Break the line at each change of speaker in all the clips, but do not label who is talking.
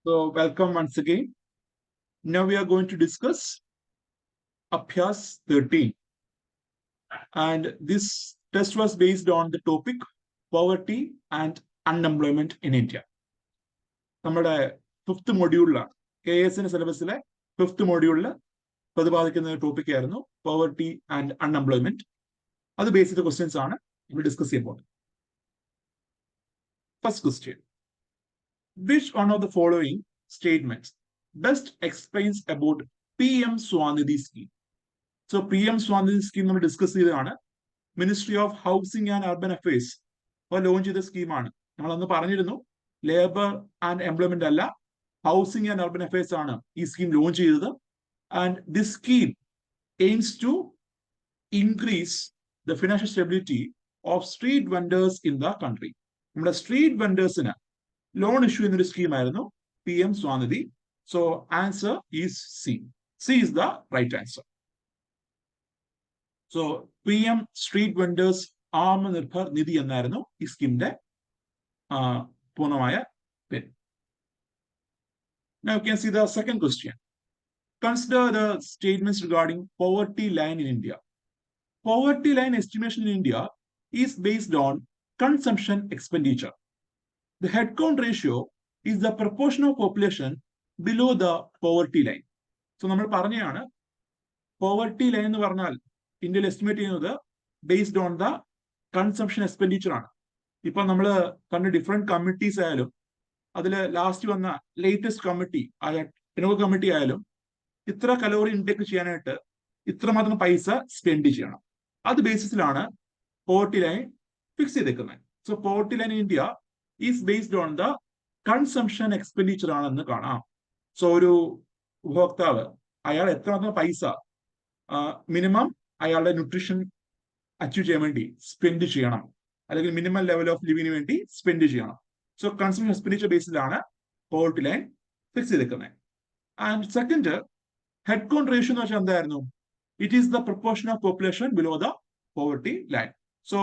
So, welcome once again. Now we are going to discuss Abhyaas 13. And this test was based on the topic poverty and unemployment in India. നമ്മുടെ fifth മൊഡ്യൂളിലാണ് KAS സിലബസിലെ fifth മൊഡ്യൂളിൽ പ്രതിപാദിക്കുന്ന topic ആയിരുന്നു poverty and unemployment. അത് base ചെയ്ത questions ആണ് നമ്മൾ discuss ചെയ്യുമ്പോൾ. First question, which one of the following statements best explains about PM Swanidhi scheme? So PM Swanidhi scheme നമ്മൾ ഡിസ്കസ് ചെയ്തതാണ്. Ministry of housing and urban affairs launch ചെയ്ത സ്കീമാണ്. നമ്മൾ അന്ന് പറഞ്ഞിരുന്നു ലേബർ ആൻഡ് എംപ്ലോയ്മെന്റ് അല്ല, ഹൗസിംഗ് ആൻഡ് അർബൻ അഫയേഴ്സ് ആണ് ഈ സ്കീം ലോഞ്ച് ചെയ്തത്. And this scheme aims to increase the financial stability of street vendors in the country. നമ്മുടെ സ്ട്രീറ്റ് വെൻഡേഴ്സിന് ലോൺ ഇഷ്യൂ ചെയ്യുന്നൊരു സ്കീമായിരുന്നു PM Swanidhi. So answer is C. C is the right answer. So PM street vendors Atmanirbhar നിധി എന്നായിരുന്നു ഈ സ്കീമിന്റെ പൂർണ്ണമായ പേര്. Now you can see the second question. Consider the statements regarding poverty line in India. Poverty line estimation in India is based on consumption expenditure. The headcount ratio is the proportion of population below the poverty line. So നമ്മൾ പറഞ്ഞാണ് poverty line എന്ന് പറഞ്ഞാൽ ഇന്ത്യയിൽ estimate ചെയ്യുന്നത് based on the consumption expenditure ആണ്. ഇപ്പൊ നമ്മൾ കണ്ട ഡിഫറെന്റ് കമ്മിറ്റീസ് ആയാലും അതിൽ ലാസ്റ്റ് വന്ന ലേറ്റസ്റ്റ് കമ്മിറ്റി ആയ ഇനോവ കമ്മിറ്റി ആയാലും ഇത്ര കലോറി ഇൻടേക്ക് ചെയ്യാനായിട്ട് ഇത്രമാത്രം പൈസ സ്പെൻഡ് ചെയ്യണം. അത് ബേസിസിലാണ് പോവർട്ടി ലൈൻ ഫിക്സ് ചെയ്തേക്കുന്നത്. So poverty line in India is based on the consumption expenditure ആണെന്ന് കാണാം. സോ ഒരു ഉപഭോക്താവ് അയാൾ എത്രമാത്രം പൈസ മിനിമം അയാളുടെ ന്യൂട്രീഷൻ അച്ചീവ് ചെയ്യാൻ വേണ്ടി സ്പെൻഡ് ചെയ്യണം, അല്ലെങ്കിൽ മിനിമം ലെവൽ ഓഫ് ലിവിന് വേണ്ടി സ്പെൻഡ് ചെയ്യണം. സോ കൺസംഷൻ എക്സ്പെൻഡിച്ചർ ബേസിലാണ് പോവർട്ടി ലൈൻ ഫിക്സ് ചെയ്തേക്കുന്നത്. And second, head count ratio എന്ന് വെച്ചാൽ എന്തായിരുന്നു? It is the proportion of population below the poverty line. So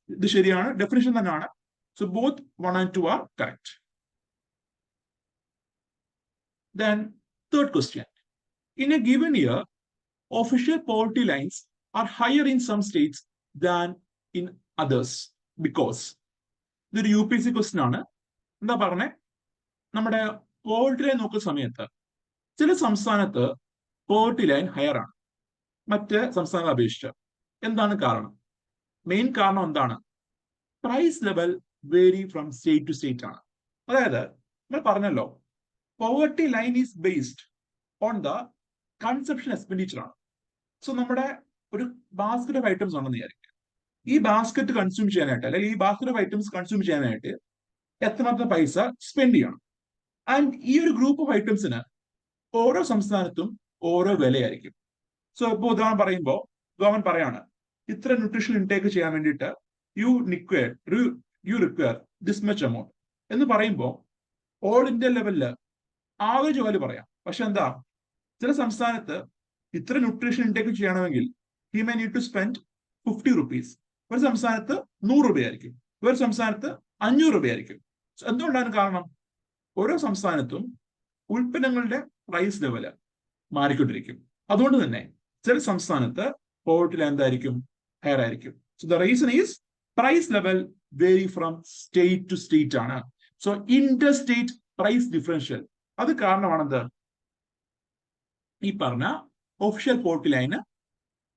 ഇത് ശരിയാണ്, ഡെഫിനിഷൻ തന്നെയാണ്. So both 1 and 2 are correct. Then third question, in a given year official poverty lines are higher in some states than in others because. ഇതൊരു UPSC question ആണ്. എന്താ പറഞ്ഞേ? നമ്മുടെ poverty line നോക്കുന്ന സമയത്ത് ചില സംസ്ഥാനത്ത് പോവർട്ടി ലൈൻ ഹയർ ആണ് മറ്റ് സംസ്ഥാനങ്ങളെ അപേക്ഷിച്ച്. എന്താണ് കാരണം? മെയിൻ കാരണം എന്താണ്? Price level vary from state to state ആണ്. അതായത് നമ്മൾ പറഞ്ഞല്ലോ poverty line is based on the consumption expenditure ആണ്. സോ നമ്മുടെ ഒരു ബാസ്കറ്റ് ഓഫ് ഐറ്റംസ് ഉണ്ടെന്ന് വിചാരിക്കുക. ഈ ബാസ്കറ്റ് കൺസ്യൂം ചെയ്യാനായിട്ട്, അല്ലെങ്കിൽ ഈ ബാസ്കറ്റ് ഓഫ് ഐറ്റംസ് കൺസ്യൂം ചെയ്യാനായിട്ട് എത്രമാത്രം പൈസ സ്പെൻഡ് ചെയ്യണം. ആൻഡ് ഈ ഒരു ഗ്രൂപ്പ് ഓഫ് ഐറ്റംസിന് ഓരോ സംസ്ഥാനത്തും ഓരോ വിലയായിരിക്കും. സോ ഇപ്പോൾ ഉദാഹരണം പറയുമ്പോൾ ഗവൺമെന്റ് പറയാണ് ഇത്ര ന്യൂട്രീഷൻ ഇൻടേക്ക് ചെയ്യാൻ വേണ്ടിയിട്ട് you require this much amount എന്ന് പറയുമ്പോൾ ഓൾ ഇന്ത്യ ലെവലില് ആവറേജ് വാല്യൂ പറയാം. പക്ഷെ എന്താ, ചില സംസ്ഥാനത്ത് ഇത്ര ന്യൂട്രീഷൻ ഇൻടേക്ക് ചെയ്യണമെങ്കിൽ he may need to spend 50 rupees. ഒരു സംസ്ഥാനത്ത് 100 രൂപയായിരിക്കും, ഒരു സംസ്ഥാനത്ത് 500 രൂപയായിരിക്കും. എന്തുകൊണ്ടാണ് കാരണം? ഓരോ സംസ്ഥാനത്തും ഉൽപ്പന്നങ്ങളുടെ പ്രൈസ് ലെവല് മാറിക്കൊണ്ടിരിക്കും. അതുകൊണ്ട് തന്നെ ചില സംസ്ഥാനത്ത് പോവർട്ടി ലൈൻ എന്തായിരിക്കും? ഹയർ ആയിരിക്കും. So the reason is price level vary from state to state ആണ്. So inter state price differential, അത് കാരണമാണെന്ത്? ഈ പറഞ്ഞ ഒഫീഷ്യൽ പോവർട്ടി ലൈന്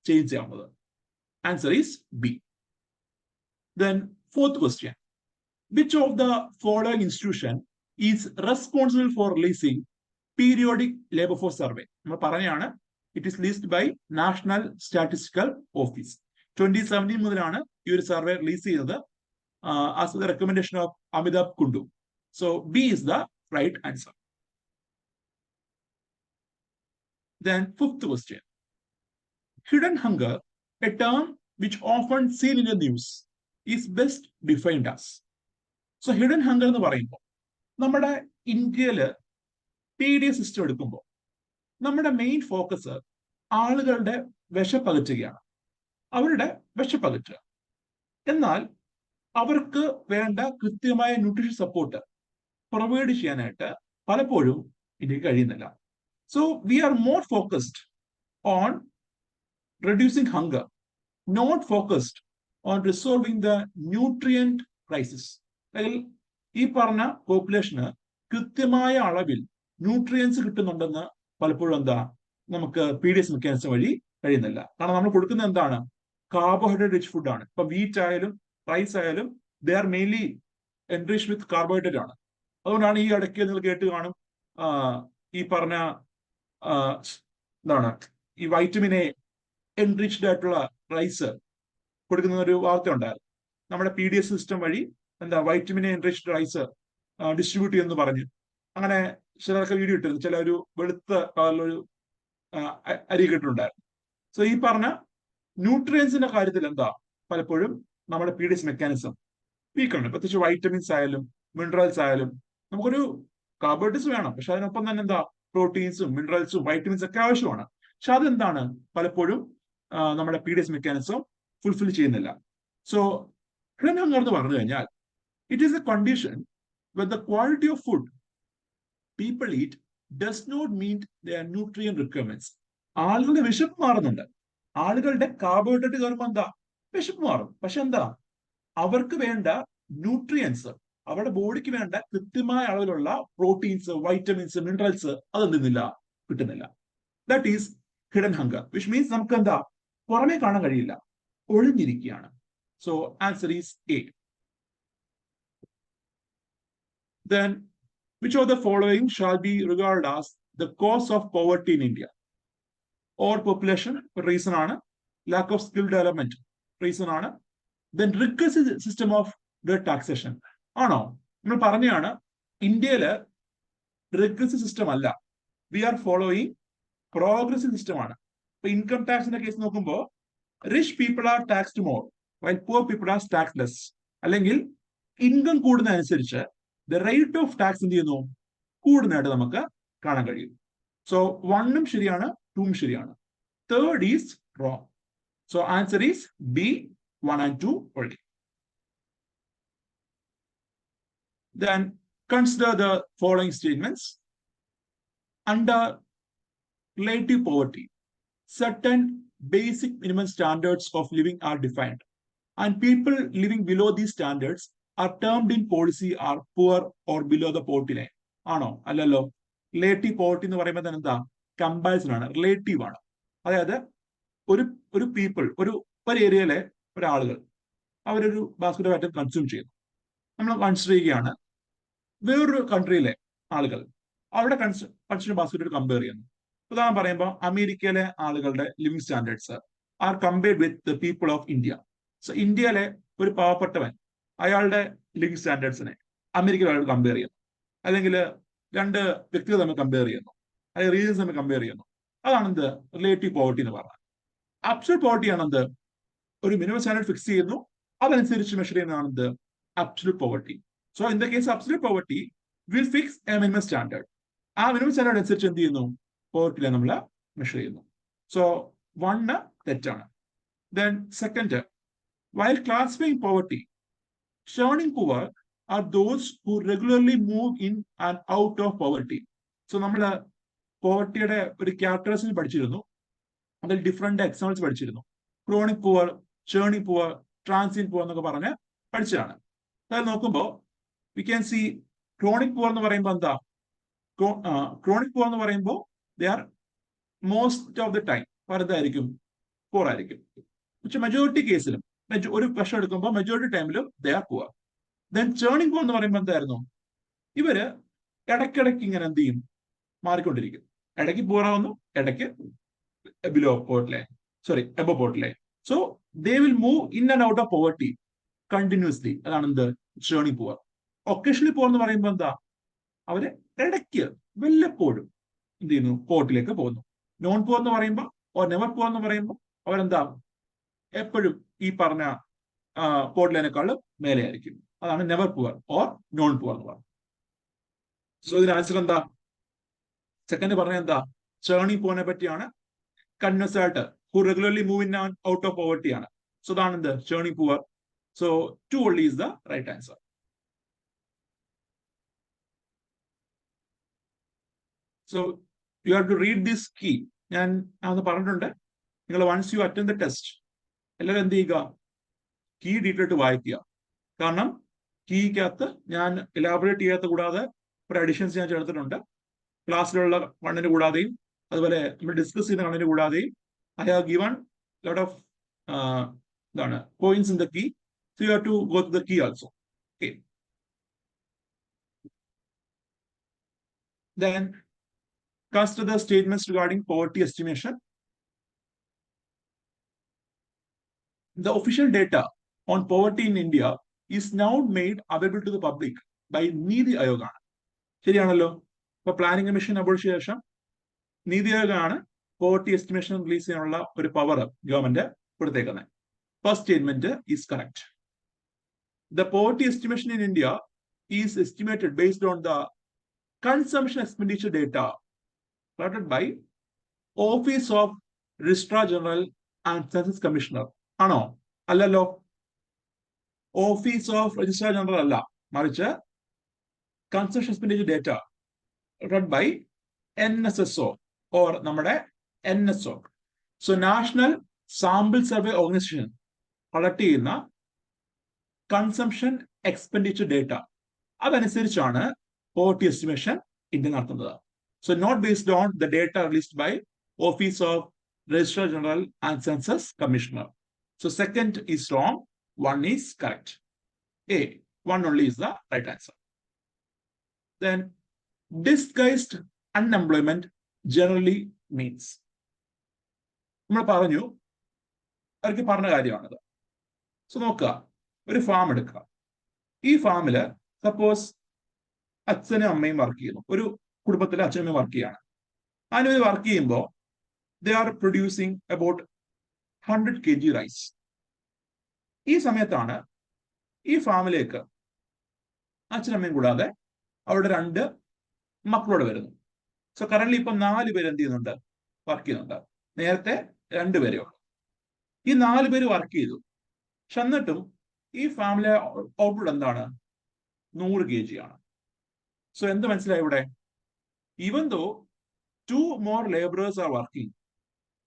ചേഞ്ച് ചെയ്യാവുന്നത്. Answer is B. Then fourth question, which of the following institution is responsible for releasing periodic labor force survey? നമ്മൾ പറഞ്ഞാണ് it is leased by National Statistical Office. 2017 മുതലാണ് ഈ ഒരു സർവേ റിലീസ് ചെയ്തത് as per the recommendation of Amitabh Kundu. So B is the right answer. Then fifth question, hidden hunger, a term which often seen in the news, is best defined as. So hidden hunger എന്ന് പറയുമ്പോൾ നമ്മുടെ ഇന്ത്യയില് TDS system എടുക്കുമ്പോൾ നമ്മുടെ main focus ആളുകളുടെ വിശപ്പകറ്റുകയാണ്, അവരുടെ വിശപ്പകറ്റുക. എന്നാൽ അവർക്ക് വേണ്ട കൃത്യമായ ന്യൂട്രീഷൻ സപ്പോർട്ട് പ്രൊവൈഡ് ചെയ്യാനായിട്ട് പലപ്പോഴും ഇന്ത്യക്ക് കഴിയുന്നില്ല. So we are more focused on reducing hunger, not focused on resolving the nutrient crisis. അല്ലെങ്കിൽ ഈ പറഞ്ഞ പോപ്പുലേഷന് കൃത്യമായ അളവിൽ ന്യൂട്രിയൻസ് കിട്ടുന്നുണ്ടെന്ന് പലപ്പോഴും എന്താ നമുക്ക് PDS മെക്കാനിസം വഴി കഴിയുന്നില്ല. കാരണം നമ്മൾ കൊടുക്കുന്നത് എന്താണ്? കാർബോഹൈഡ്രേറ്റ് റിച്ച് ഫുഡ് ആണ്. ഇപ്പൊ വീറ്റ് ആയാലും റൈസ് ആയാലും they are mainly enriched with carbohydrate ആണ്. അതുകൊണ്ടാണ് ഈ ഇടയ്ക്ക് നിങ്ങൾ കേട്ട് കാണും ഈ പറഞ്ഞ എന്താണ് ഈ വൈറ്റമിൻ എ എൻറിച്ച്ഡ് ആയിട്ടുള്ള റൈസ് കൊടുക്കുന്ന ഒരു വാർത്ത ഉണ്ടായിരുന്നു. നമ്മുടെ PDS സിസ്റ്റം വഴി എന്താ vitamin A enriched rice distribute ചെയ്യുമെന്ന് പറഞ്ഞു. അങ്ങനെ ചിലർക്ക് വീഡിയോ ഇട്ടിരുന്നു. ചില ഒരു വെളുത്ത കളറിലൊരു അരി കിട്ടുന്നുണ്ടായിരുന്നു. സോ ഈ പറഞ്ഞ ന്യൂട്രിയൻസിന്റെ കാര്യത്തിൽ എന്താ പലപ്പോഴും നമ്മുടെ PDS മെക്കാനിസം വീക്കാണ്. പ്രത്യേകിച്ച് വൈറ്റമിൻസ് ആയാലും മിനറൽസ് ആയാലും നമുക്കൊരു കാർബോഹൈഡ്രേറ്റ്സ് വേണം, പക്ഷെ അതിനൊപ്പം തന്നെ എന്താ പ്രോട്ടീൻസും മിനറൽസും വൈറ്റമിൻസ് ഒക്കെ ആവശ്യമാണ്. പക്ഷെ അതെന്താണ് പലപ്പോഴും നമ്മുടെ PDS മെക്കാനിസം ഫുൾഫിൽ ചെയ്യുന്നില്ല. സോ ഹിഡൻ ഹങ്കർ എന്ന് പറഞ്ഞു കഴിഞ്ഞാൽ it is a condition when the quality of food people eat does not meet their nutrient requirements. ആളുകളുടെ വിശപ്പ് മാറുന്നുണ്ട്. ആളുകളുടെ കാർബോഹൈഡ്രേറ്റ് കയറുമ്പോൾ എന്താ വിശപ്പ് മാറും. പക്ഷെ എന്താ അവർക്ക് വേണ്ട ന്യൂട്രിയൻസ്, അവരുടെ ബോഡിക്ക് വേണ്ട കൃത്യമായ അളവിലുള്ള പ്രോട്ടീൻസ് വൈറ്റമിൻസ് മിനറൽസ് അതെന്തുന്നില്ല കിട്ടുന്നില്ല. That is hidden hunger, which means നമുക്ക് എന്താ പുറമേ കാണാൻ കഴിയില്ല, ഒളിഞ്ഞിരിക്കുകയാണ്. So answer is A. Then which of the following shall be regarded as the cause of poverty in India? Overpopulation reason ആണ്, lack of skill development reason ആണ്, then regressive system of the taxation ആണോ? നമ്മൾ പറഞ്ഞാണ് ഇന്ത്യയില് regressive system അല്ല, we are following progressive system ആണ്. ഇപ്പൊ income ടാക്സിന്റെ കേസ് നോക്കുമ്പോൾ rich people are taxed more while poor people are tax less. അല്ലെങ്കിൽ ഇൻകം കൂടുന്നതനുസരിച്ച് ദ റേറ്റ് ഓഫ് ടാക്സ് എന്ത് ചെയ്യുന്നു കൂടുന്നതായിട്ട് നമുക്ക് കാണാൻ കഴിയും. സോ 1 ശരിയാണ്, 2 ശരിയാണ്. Third is wrong. So answer is B, 1 and 2 only. Then consider the following statements. Under relative poverty, certain basic minimum standards of living are defined, and people living below these standards are termed in policy are poor or below the poverty line. ആണോ? അല്ലല്ലോ. Relative poverty എന്ന് പറയുമ്പോൾ തന്നെ എന്താ comparison ആണ്, relative ആണ്. അതായത് ഒരു പീപ്പിൾ ഒരു ഏരിയയിലെ ഒരാളുകൾ അവരൊരു ബാസ്ക്കറ്റ് ഓഫ് ഐറ്റം കൺസ്യൂം ചെയ്യുന്നു. നമ്മൾ കൺസിഡർ ചെയ്യുകയാണ് വേറൊരു കൺട്രിയിലെ ആളുകൾ അവരുടെ കൺസ്യൂം ബാസ്ക്കറ്റ് കമ്പയർ ചെയ്യുന്നു. ഉദാഹരണം പറയുമ്പോൾ അമേരിക്കയിലെ ആളുകളുടെ living standards R compared with the people of India. So ഇന്ത്യയിലെ ഒരു പാവപ്പെട്ടവൻ അയാളുടെ ലിവിംഗ് സ്റ്റാൻഡേർഡ്സിനെ അമേരിക്കയിലെ കമ്പയർ ചെയ്യുന്നു, അല്ലെങ്കിൽ 2 വ്യക്തികൾ തമ്മിൽ കമ്പയർ ചെയ്യുന്നു, അല്ലെങ്കിൽ റീജിയൻസ് തമ്മിൽ കമ്പയർ ചെയ്യുന്നു. അതാണ് എന്ത് റിലേറ്റീവ് പോവർട്ടി എന്ന് പറഞ്ഞാൽ. അബ്സല്യൂട്ട് പോവർട്ടി ആണെന്ത് ഒരു മിനിമം സ്റ്റാൻഡേർഡ് ഫിക്സ് ചെയ്യുന്നു, അതനുസരിച്ച് മെഷർ ചെയ്യുന്നതാണ് എന്ത് absolute poverty. So in the case absolute poverty will fix A minimum standard. ആ മിനിമം സ്റ്റാൻഡേർഡ് അനുസരിച്ച് എന്ത് ചെയ്യുന്നു പോവർട്ടിനെ നമ്മൾ മെഷർ ചെയ്യുന്നു. സോ 1 തെറ്റാണ്. Then second, while classifying poverty, churning poor are those who regularly move in and out of poverty. So നമ്മൾ പോവർട്ടിയുടെ ഒരു ക്യാരക്ടറിസ്റ്റിക്സ് പഠിച്ചിരുന്നു, അതിൽ ഡിഫറെന്റ് എക്സാമ്പിൾസ് പഠിച്ചിരുന്നു. Chronic poor, churning poor, transient poor എന്നൊക്കെ പറഞ്ഞ് പഠിച്ചതാണ്. അതായത് നോക്കുമ്പോൾ we can see chronic poor എന്ന് പറയുമ്പോൾ എന്താ ക്രോണിക് പുവർ എന്ന് പറയുമ്പോൾ they are most of the time എന്തായിരിക്കും പുവർ ആയിരിക്കും. പക്ഷെ മെജോറിറ്റി കേസിലും ഒരു വർഷം എടുക്കുമ്പോൾ മെജോറിറ്റി ടൈമിലും they are poor. Then churning poor എന്ന് പറയുമ്പോൾ എന്തായിരുന്നു, ഇവര് ഇടയ്ക്കിടയ്ക്ക് ഇങ്ങനെ എന്ത് ചെയ്യും മാറിക്കൊണ്ടിരിക്കും. ഇടയ്ക്ക് പുവർ ആവുന്നു, ഇടയ്ക്ക് below poverty line, sorry above poverty line. So they will move in and out of poverty continuously. അതാണ് എന്ത് ചേർണിംഗ് പുവർ. ഒക്കേഷണലി പുവർ എന്ന് പറയുമ്പോൾ എന്താ അവര് ഇടയ്ക്ക് വല്ലപ്പോഴും എന്ത് ചെയ്യുന്നു പോവർട്ടിയിലേക്ക് പോകുന്നു. നോൺ പുവർ എന്ന് പറയുമ്പോൾ ഓർ നെവർ പുവർ എന്ന് പറയുമ്പോൾ അവരെന്താ എപ്പോഴും ഈ പറഞ്ഞ പോവർട്ടി ലൈനേക്കാളും മേലെ ആയിരിക്കും. അതാണ് never poor or non poor എന്ന് പറയുന്നത്. സോ ഇതിന് ആൻസർ എന്താ? സെക്കൻഡ് പറഞ്ഞ എന്താ ചേർണിംഗ് പുവറിനെ പറ്റിയാണ്. കണ്ടിന്യൂസ് ആയിട്ട് who regularly move in and out of poverty ആണ്. സോ അതാണ് എന്ത് ചേർണിംഗ് poor. So 2 only is the right answer. So you have to read this key. ഞാൻ അന്ന് പറഞ്ഞിട്ടുണ്ട്, നിങ്ങൾ once you attend the test എല്ലാവരും എന്ത് ചെയ്യുക, കീ ഡീറ്റെയിൽ ആയിട്ട് വായിക്കുക. കാരണം കീക്കകത്ത് ഞാൻ എലാബറേറ്റ് ചെയ്യാത്ത കൂടാതെ ഒരു അഡീഷൻസ് ഞാൻ ചേർത്തിട്ടുണ്ട്. ക്ലാസ്സിലുള്ള കണ്ണിന് കൂടാതെയും അതുപോലെ നമ്മൾ ഡിസ്കസ് ചെയ്യുന്ന കണ്ണിന് കൂടാതെയും I have given lot of എന്താണ് points in the key. So you have to go to the key also. Okay, then consider the statements regarding poverty estimation. The official data on poverty in India is now made available to the public by Niti Aayog. ശരിയാണല്ലോ. ഇപ്പൊ planning commission abolish ശേഷം നീതി ആയോഗാണ് poverty estimation release ചെയ്യാനുള്ള ഒരു power government കൊടുത്തേക്കുന്നത്. First statement is correct. The poverty estimation in India is estimated based on the consumption expenditure data collected by Office of Registrar General and Census Commissioner. ആണോ? അല്ലല്ലോ. Office of registrar general അല്ല, മറിച്ച് consumption expenditure data collected by NSSO or നമ്മുടെ NSO. So national sample survey organisation collect ചെയ്യുന്ന consumption expenditure data അതനുസരിച്ചാണ് poverty estimation India നടത്തുന്നത്. So not based on the data released by Office of Registrar General and Census Commissioner. So second is wrong, one is correct. A, one only is the right answer. Then disguised unemployment generally means. നമ്മൾ പറഞ്ഞു, അവർക്ക് പറഞ്ഞ കാര്യമാണത്. So നോക്കുക, ഒരു farm എടുക്കുക. ഈ ഫാമില് suppose അച്ഛനും അമ്മയും വർക്ക് ചെയ്യുന്നു. ഒരു കുടുംബത്തിലെ അച്ഛനും അമ്മയും വർക്ക് ചെയ്യാണ്. അതിന് വർക്ക് ചെയ്യുമ്പോൾ they are producing about 100 kg rice. ഈ സമയത്താണ് ഈ ഫാമിലേക്ക് അച്ഛനമ്മയും കൂടാതെ അവരുടെ 2 മക്കളോട് വരുന്നു. സോ കറന്റ് ഇപ്പം 4 പേര് എന്ത് ചെയ്യുന്നുണ്ട്, വർക്ക് ചെയ്യുന്നുണ്ട്. നേരത്തെ 2 പേരേ ഉള്ളൂ. ഈ 4 പേര് വർക്ക് ചെയ്തു. പക്ഷെ എന്നിട്ടും ഈ ഫാമിലെ ഔട്ട്പുട്ട് എന്താണ്, 100 kg ആണ്. സോ എന്ത് മനസ്സിലായി ഇവിടെ? Even though 2 more laborers are working,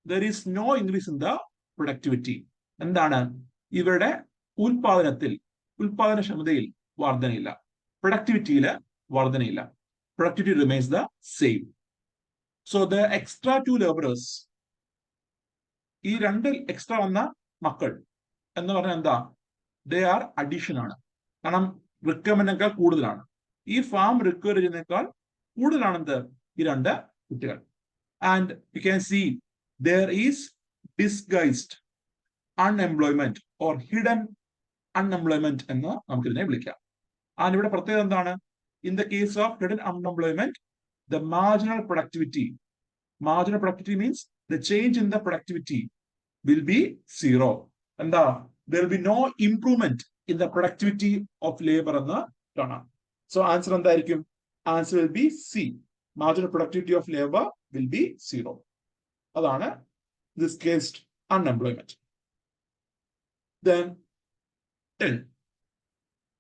there is no increase in the productivity. എന്താണ്, ഇവരുടെ ഉൽപാദനക്ഷമതയിൽ വർധനയില്ല, പ്രൊഡക്ടിവിറ്റിയിൽ വർധനയില്ല. Productivity remains the same. So the extra 2 laborers, ഈ 2 എക്സ്ട്രാ വന്ന മക്കൾ എന്ന് പറഞ്ഞാൽ എന്താ, ദേ ആർ അഡീഷൻ ആണ്. കാരണം റിക്വയർമെന്റിനേക്കാൾ കൂടുതലാണ്. ഈ ഫാം റിക്വയർ ചെയ്യുന്നതിനേക്കാൾ കൂടുതലാണെന്ത്, ഈ 2 കുട്ടികൾ. And you can see there is disguised unemployment or hidden unemployment എന്ന് നമുക്കിതിനെ വിളിക്കാം. ആൻഡ് ഇവിടെ പ്രത്യേകത എന്താണ്, in the case of hidden unemployment the marginal productivity means the change in the productivity will be 0. എന്താ, there will be no improvement in the productivity of labour എന്ന് കാണാം. So answer എന്തായിരിക്കും? Answer will be C. Marginal productivity of labor will be 0. അതാണ് disguised unemployment. Then 10.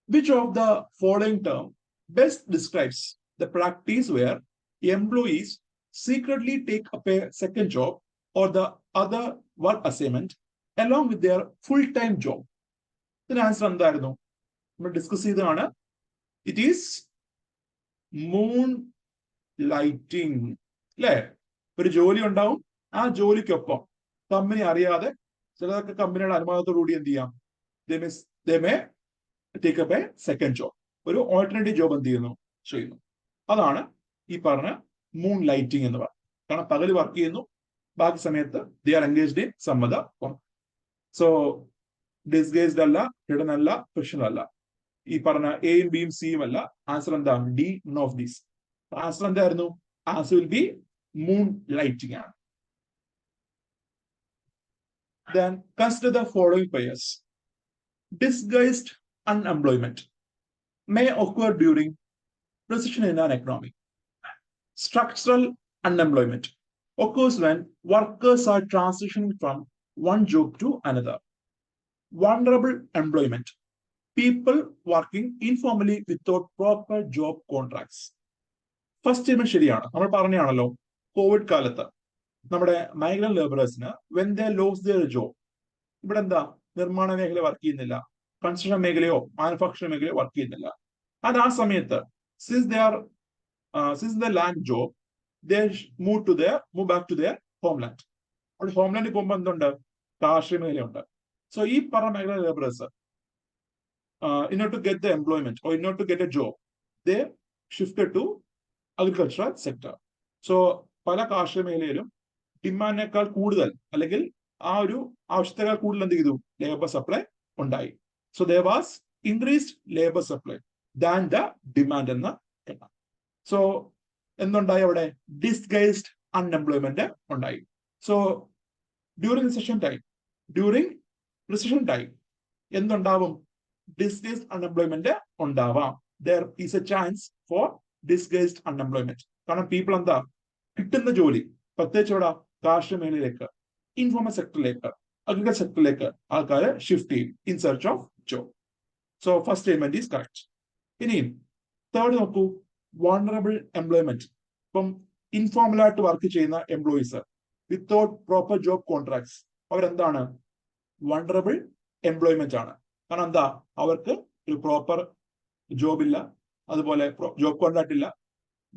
Which of the following term best describes the practice where employees secretly take up a second job or the other work assignment along with their full-time job? ഇതിന് answer എന്തായിരുന്നു? നമ്മൾ discuss ചെയ്തതാണ്. It is moon lighting. അല്ലെ, ഒരു ജോലി ഉണ്ടാവും, ആ ജോലിക്കൊപ്പം company അറിയാതെ ചിലതൊക്കെ കമ്പനിയുടെ അനുവാദത്തോടുകൂടി എന്ത് ചെയ്യാം, they may take up a second job, ഒരു ഓൾട്ടർനേറ്റീവ് ജോബ് എന്ത് ചെയ്യുന്നു. അതാണ് ഈ പറഞ്ഞ മൂൺ ലൈറ്റിംഗ് എന്ന് പറയുന്നത്. കാരണം പകല് വർക്ക് ചെയ്യുന്നു, ബാക്കി സമയത്ത് they are engaged in some other work. So disguised അല്ല, ഹിഡൻ അല്ല, ഫിക്ഷണൽ അല്ല. ഈ പറഞ്ഞ എയും ബിയും സിയും അല്ല. ആൻസർ എന്താണ്? D, none of these. Answer എന്തായിരുന്നു? Answer will be moonlighting ആണ്. Then consider the following pairs. Disguised unemployment may occur during recession in an economy. Structural unemployment occurs when workers are transitioning from one job to another. Vulnerable employment, people working informally without proper job contracts. First statement ശരിയാണ്. നമ്മൾ പറഞ്ഞാണല്ലോ Covid കാലത്ത് നമ്മുടെ migrant ലേബറേഴ്സിന് when they lose their job, ഇവിടെ എന്താ നിർമ്മാണ മേഖല വർക്ക് ചെയ്യുന്നില്ല, കൺസ്ട്രക്ഷൻ മേഖലയോ മാനുഫാക്ചറിംഗ് മേഖലയോ വർക്ക് ചെയ്യുന്നില്ല. അത് ആ സമയത്ത് since they are since the land job they move back to their homeland. അവിടെ ഹോംലാൻഡിൽ പോകുമ്പോൾ എന്തുണ്ട്? കാർഷിക മേഖലയുണ്ട്. സോ ഈ പറഞ്ഞ മേഖല labourers in order to get the employment or in order to get a job, they shifted to agricultural sector. So പല കാർഷിക മേഖലയിലും ഡിമാൻഡിനേക്കാൾ കൂടുതൽ അല്ലെങ്കിൽ ആ ഒരു ആവശ്യത്തെക്കാൾ കൂടുതൽ എന്ത് ചെയ്തു? ലേബർ സപ്ലൈ ഉണ്ടായി. So there was increased labor supply than the demand എന്ന് കേട്ടാം. സോ എന്തുണ്ടായി അവിടെ? ഡിസ്ഗൈസ്ഡ് അൺഎംപ്ലോയ്മെന്റ് ഉണ്ടായി. സോ ഡ്യൂറിംഗ് റിസഷൻ ടൈം എന്തുണ്ടാവും? ഡിസ്ഗൈസ്ഡ് അൺഎംപ്ലോയ്മെന്റ് ഉണ്ടാവാം. There is A chance for disguised unemployment. കാരണം പീപ്പിൾ എന്താ കിട്ടുന്ന ജോലി, പ്രത്യേകിച്ച് ഇവിടെ കാർഷിക മേഖലയിലേക്ക്, ഇൻഫോർമൽ സെക്ടറിലേക്ക്, അഗ്രികൾച്ചർ സെക്ടറിലേക്ക് ആൾക്കാർ ഷിഫ്റ്റ് ചെയ്യും in search of job. So first statement is correct. ഇനിയും തേർഡ് നോക്കൂ, വൾണറബിൾ എംപ്ലോയ്മെന്റ്. ഇപ്പം ഇൻഫോർമൽ ആയിട്ട് വർക്ക് ചെയ്യുന്ന employees without proper job contracts അവരെന്താണ്? വൾണറബിൾ എംപ്ലോയ്മെന്റ് ആണ്. കാരണം എന്താ? അവർക്ക് ഒരു പ്രോപ്പർ ജോബ് ഇല്ല, അതുപോലെ ജോബ് കോൺട്രാക്ട് ഇല്ല,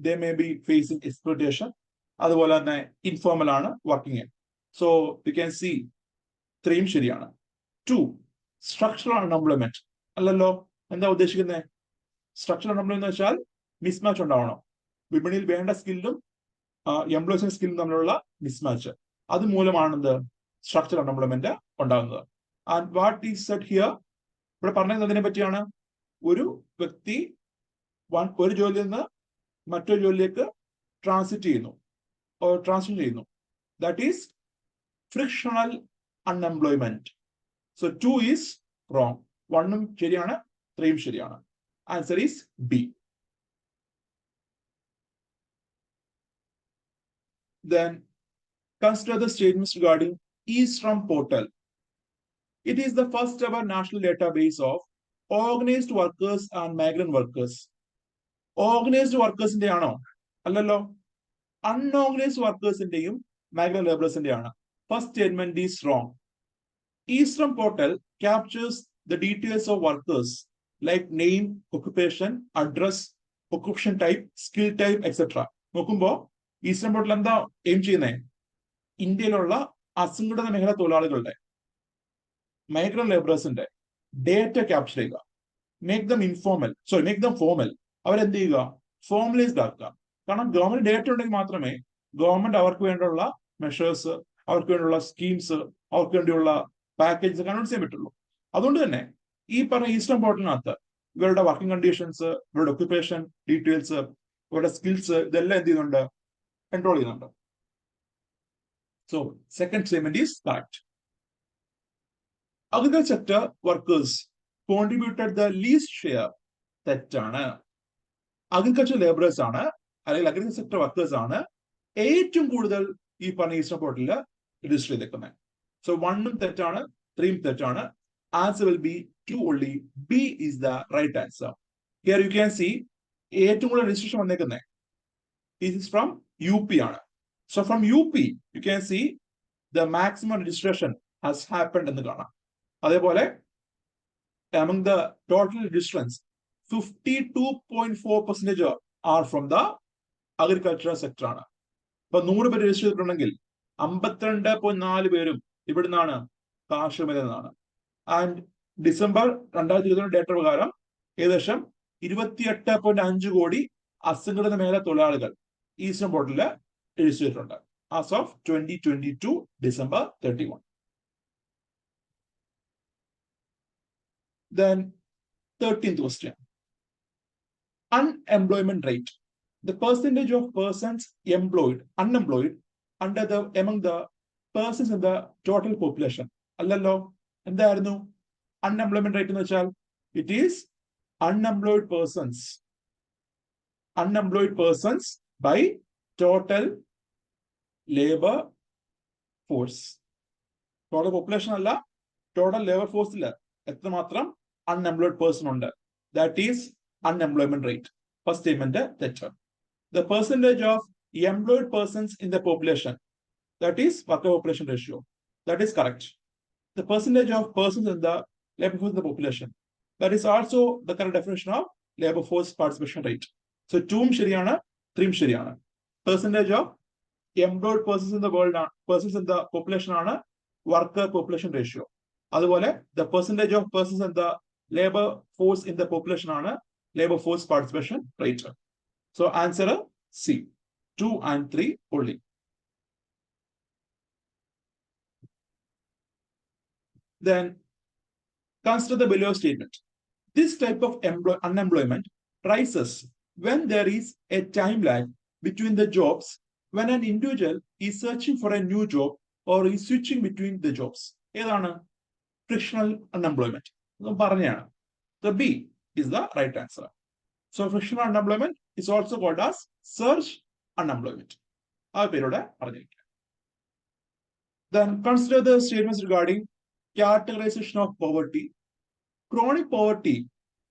they may be phasing exploitation, അതുപോലെ തന്നെ ഇൻഫോർമൽ ആണ് working. So you can C 3 ശരിയാണ്. 2 സ്ട്രക്ചറൽ അൺഎംപ്ലോയ്മെന്റ് അല്ലല്ലോ. എന്താ ഉദ്ദേശിക്കുന്നത്? സ്ട്രക്ചറൽ അൺഎംപ്ലോയ്മെന്റ് എന്ന് വെച്ചാൽ മിസ്മാച്ച് ഉണ്ടാവണം. വിപണിയിൽ വേണ്ട സ്കില്ലും എംപ്ലോയീസിന്റെ സ്കില്ലും തമ്മിലുള്ള മിസ്മാച്ച്, അത് മൂലമാണെന്ത്? സ്ട്രക്ചറൽ അൺഎംപ്ലോയ്മെന്റ് ഉണ്ടാകുന്നത്. And what is said here, ഇവിടെ പറഞ്ഞതിനെ പറ്റിയാണ്. ഒരു വ്യക്തി ഒരു ജോലിയിൽ നിന്ന് മറ്റൊരു ജോലിയിലേക്ക് ട്രാൻസിറ്റ് ചെയ്യുന്നു. That is frictional unemployment. So 2 is wrong. 1 ശരിയാണ്, 3 ശരിയാണ്. Answer is B. Then consider the statements regarding e-Shram portal. It is the first ever national database of organized workers and migrant workers. Organized workers ആണോ? അല്ലല്ലോ. Unorganised വർക്കേഴ്സിന്റെയും migrant ലേബറേഴ്സിന്റെ ആണ്. First statement is wrong. e-Shram portal captures the details of workers like name, occupation, address, occupation type, skill type, etc. നോക്കുമ്പോ e-Shram portal എന്താ aim ചെയ്യുന്നത്? ഇന്ത്യയിലുള്ള അസംഘടിത മേഖല തൊഴിലാളികളുടെ, മൈഗ്രന്റ് ലേബറേഴ്സിന്റെ ഡേറ്റ ക്യാപ്ചർ ചെയ്യുക. Make them formal. അവരെന്ത് ചെയ്യുക? ഫോർമലൈസ്ഡ് ആക്കുക. കാരണം ഗവൺമെന്റ് ഡേറ്റ ഉണ്ടെങ്കിൽ മാത്രമേ ഗവൺമെന്റ് അവർക്ക് വേണ്ടിയുള്ള മെഷേഴ്സ്, അവർക്ക് വേണ്ടിയുള്ള സ്കീംസ്, അവർക്ക് വേണ്ടിയുള്ള പാക്കേജസ് കൺവേർട്ട് ചെയ്യാൻ പറ്റുള്ളൂ. അതുകൊണ്ട് തന്നെ ഈ പറഞ്ഞ e-Shram പോർട്ടലിനകത്ത് ഇവരുടെ വർക്കിംഗ് കണ്ടീഷൻസ്, ഇവരുടെ ഒക്യുപ്പേഷൻ ഡീറ്റെയിൽസ്, ഇവരുടെ സ്കിൽസ്, ഇതെല്ലാം എന്ത് ചെയ്യുന്നുണ്ട്? കൺട്രോൾ ചെയ്യുന്നുണ്ട്. So second statement is correct. Agriculture sector workers contributed the least share. തെറ്റാണ്. അഗ്രികൾച്ചർ ലേബറേഴ്സ് ആണ്, അല്ലെങ്കിൽ അഗ്രികൾച്ചർ സെക്ടർ വർക്കേഴ്സ് ആണ് ഏറ്റവും കൂടുതൽ ഈ പറഞ്ഞ e-Shram പോർട്ടലിൽ രജിസ്റ്റർ ചെയ്തേക്കുന്നത്. സോ 1 തെറ്റാണ്, 3 തെറ്റാണ്. Answer will B 2 only. B is the right answer. Here you can see ഏറ്റവും കൂടുതൽ രജിസ്ട്രേഷൻ വന്നേക്കുന്നത് this is from UP ആണ്. So from UP you can see the maximum registration has happened എന്ന് കാണാം. അതേപോലെ among the total registrants 52.4% are from the agricultural sector ആണ്. അപ്പൊ 100 പേര് രജിസ്റ്റർ ചെയ്തിട്ടുണ്ടെങ്കിൽ 52.4 പേരും ഇവിടുന്നാണ്, കാർഷിക മേഖലയിൽ നിന്നാണ്. ആൻഡ് ഡിസംബർ 2020 ഡേറ്റ പ്രകാരം ഏകദേശം 28.5 കോടി അസംഘടിത മേഖല തൊഴിലാളികൾ e-Shram പോർട്ടലിൽ രജിസ്റ്റർ ചെയ്തിട്ടുണ്ട് as of 2022 December 31. Then 13th question. Unemployment rate. The percentage of persons unemployed among the persons in the total population. അല്ലല്ലോ. എന്തായിരുന്നു അൺഎംപ്ലോയ്മെന്റ് റേറ്റ് എന്ന് വെച്ചാൽ? It is unemployed persons by total labor force. Total population അല്ല, total labor force ഇല്ല, എത്രമാത്രം unemployed person ഉണ്ട്. That is unemployment rate. First statement തെറ്റ്. the percentage of employed persons in the population, that is worker population ratio. That is correct. The percentage of persons in the labor force in the population. That is also the correct definition of labor force participation rate. So 2 ശരിയാണ്, 3 ശരിയാണ്. Percentage of employed persons in the world, persons in the population ആണ് worker population ratio. അതുപോലെ the percentage of persons in the labor force in the population ആണ് labor force participation rate. So answer C, 2 and 3 only. Then consider the below statement. This type of unemployment rises when there is a time lag between the jobs when an individual is searching for a new job or is switching between the jobs. ഏതാണ് frictional unemployment? പറഞ്ഞാണ്. The B is the right answer. So frictional unemployment is also called as surge unemployment. ആ പേരോടെ പറഞ്ഞിരിക്കുക. Then consider the statements regarding categorization of poverty. Chronic poverty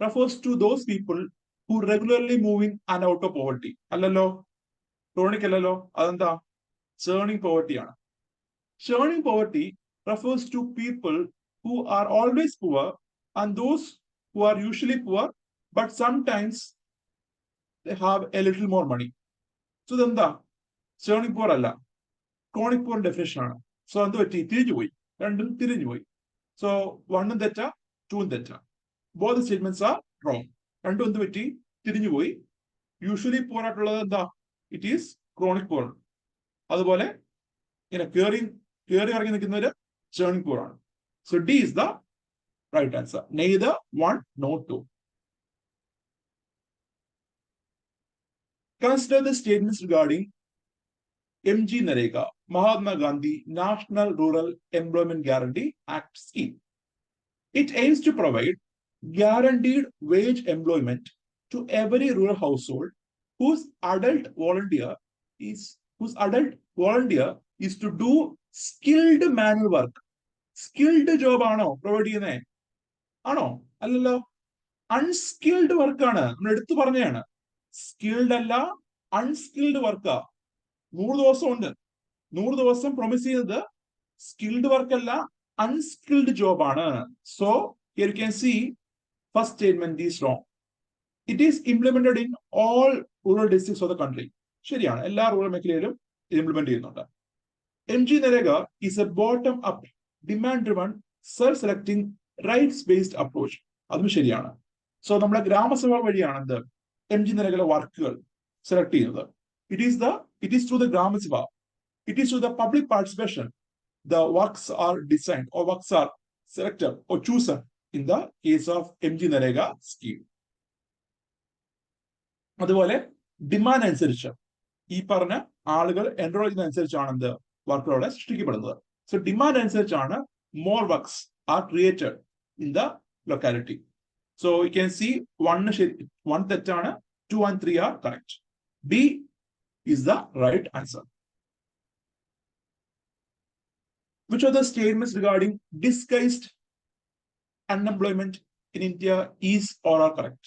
refers to those people who regularly move in and out of poverty. അല്ലല്ലോ, chronic അല്ലല്ലോ, അതെന്താ? Churning poverty ആണ്. Churning poverty refers to people who are always poor and those who are usually poor but sometimes they have a little more money. So ഇതെന്താ? Churning poor അല്ല, chronic poor definition ആണ്. So എന്ത് പറ്റി? തിരിഞ്ഞുപോയി, രണ്ടും തിരിഞ്ഞുപോയി. So 1 തെറ്റ, 2 തെറ്റ. Both the statements are wrong. രണ്ടും എന്ത് പറ്റി? തിരിഞ്ഞുപോയി. Usually poor ആയിട്ടുള്ളത് എന്താ? It is chronic poor. അതുപോലെ ഇങ്ങനെ കയറി ഇറങ്ങി നിൽക്കുന്നവര് churning poor ആണ്. So D is the right answer. Neither 1 nor 2. Consider the statements regarding MG Narega, Mahatma Gandhi National Rural Employment Guarantee Act scheme. It aims to provide guaranteed wage employment to every rural household whose adult volunteer is to do skilled manual work. Skilled job ആണോ provide ചെയ്യുന്നേ? ആണോ? അല്ലല്ലോ, unskilled work ആണ്. നമ്മൾ എടുത്തു പറഞ്ഞതാണ്. Skilled അല്ല, unskilled വർക്കാ. 100 ദിവസം ഉണ്ട്. 100 ദിവസം പ്രൊമിസ് ചെയ്യുന്നത് സ്കിൽഡ് വർക്ക് അല്ല, അൺസ്കിൽഡ് ജോബ് ആണ്. So here you can see first statement is wrong. It is implemented in all rural districts of the country. ശരിയാണ്, എല്ലാ റൂറൽ മേഖലയിലും ഇത് ഇംപ്ലിമെന്റ് ചെയ്യുന്നുണ്ട്. MG Narega is a bottom up, demand driven, self selecting, rights based approach. അതും ശരിയാണ്. So നമ്മുടെ ഗ്രാമസഭ വഴിയാണ് എന്ത് MG Narega വർക്കുകൾ സെലക്ട് ചെയ്യുന്നത്. It is through the Gram Sabha. It is through the public participation. The works are designed or works are selected or chosen in the case of MG Narega scheme. അതുപോലെ demand അനുസരിച്ച് ഈ പറഞ്ഞ ആളുകൾ enrol ചെയ്യുന്നതനുസരിച്ചാണ് എന്ത് വർക്കുകളോടെ സൃഷ്ടിക്കപ്പെടുന്നത്. So demand അനുസരിച്ചാണ് more works are created in the locality. So you can see 1 തെറ്റാണ്, 2 and 3 are correct. B is the right answer. Which are the statements regarding disguised unemployment in India is or are correct?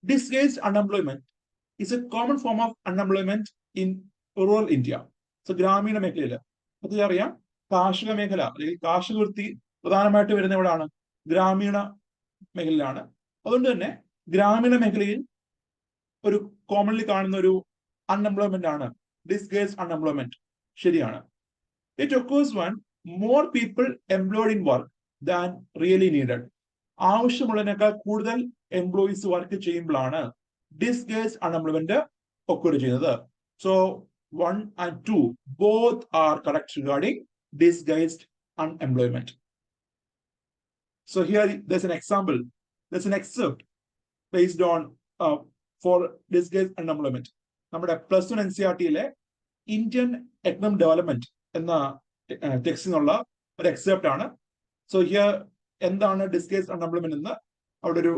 Disguised unemployment is a common form of unemployment in rural India. So ഗ്രാമീണ മേഖലയിൽ അത് അറിയാം, കാർഷിക മേഖല അല്ലെങ്കിൽ കാർഷിക വൃത്തി പ്രധാനമായിട്ട് വരുന്ന എവിടെയാണ്? ഗ്രാമീണ മേഖലയിലാണ്. അതുകൊണ്ട് തന്നെ ഗ്രാമീണ മേഖലയിൽ ഒരു കോമൺലി കാണുന്ന ഒരു അൺഎംപ്ലോയ്മെന്റ് ആണ് ഡിസ്ഗൈസ്ഡ് അൺഎംപ്ലോയ്മെന്റ്. ശരിയാണ്. It occurs when more people employed in work than really needed. ആവശ്യമുള്ളതിനേക്കാൾ കൂടുതൽ എംപ്ലോയീസ് വർക്ക് ചെയ്യുമ്പോഴാണ് ഡിസ്ഗൈസ്ഡ് അൺഎംപ്ലോയ്മെന്റ് ഒക്കർ ചെയ്യുന്നത്. So 1 and 2 both are correct regarding disguised unemployment. So here there's an example, there's an excerpt based on for disguised unemployment. നമ്മുടെ +1 NCERT-യിലെ Indian economic development എന്ന ടെക്സ്റ്റിനുള്ള ഒരു except ആണ്. So here എന്താണ് disguised unemployment എന്ന് അവിടെ ഒരു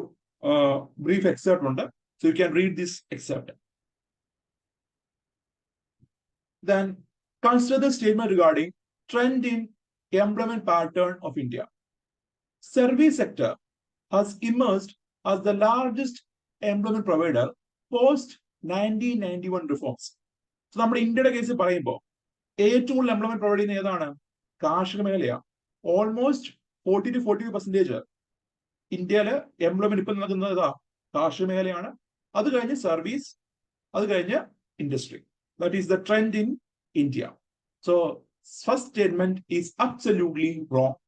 brief except ഉണ്ട്. So you can read this except. Then consider the statement regarding trend in employment pattern of India. Service sector has emerged as the largest employment provider post 1991 reforms. So നമ്മുടെ ഇന്ത്യയുടെ കേസിൽ പറയുമ്പോൾ ഏറ്റവും കൂടുതൽ employment provide ചെയ്യുന്ന ഏതാണ്? കാർഷിക മേഖലയാണ്. ഓൾമോസ്റ്റ് 40-45% ഇന്ത്യയില് എംപ്ലോയ്മെന്റ് ഇപ്പം നൽകുന്നത് ഏതാ? കാർഷിക മേഖലയാണ്. അത് കഴിഞ്ഞ് സർവീസ്, അത് കഴിഞ്ഞ് industry. That is the trend in India. So first statement is absolutely wrong.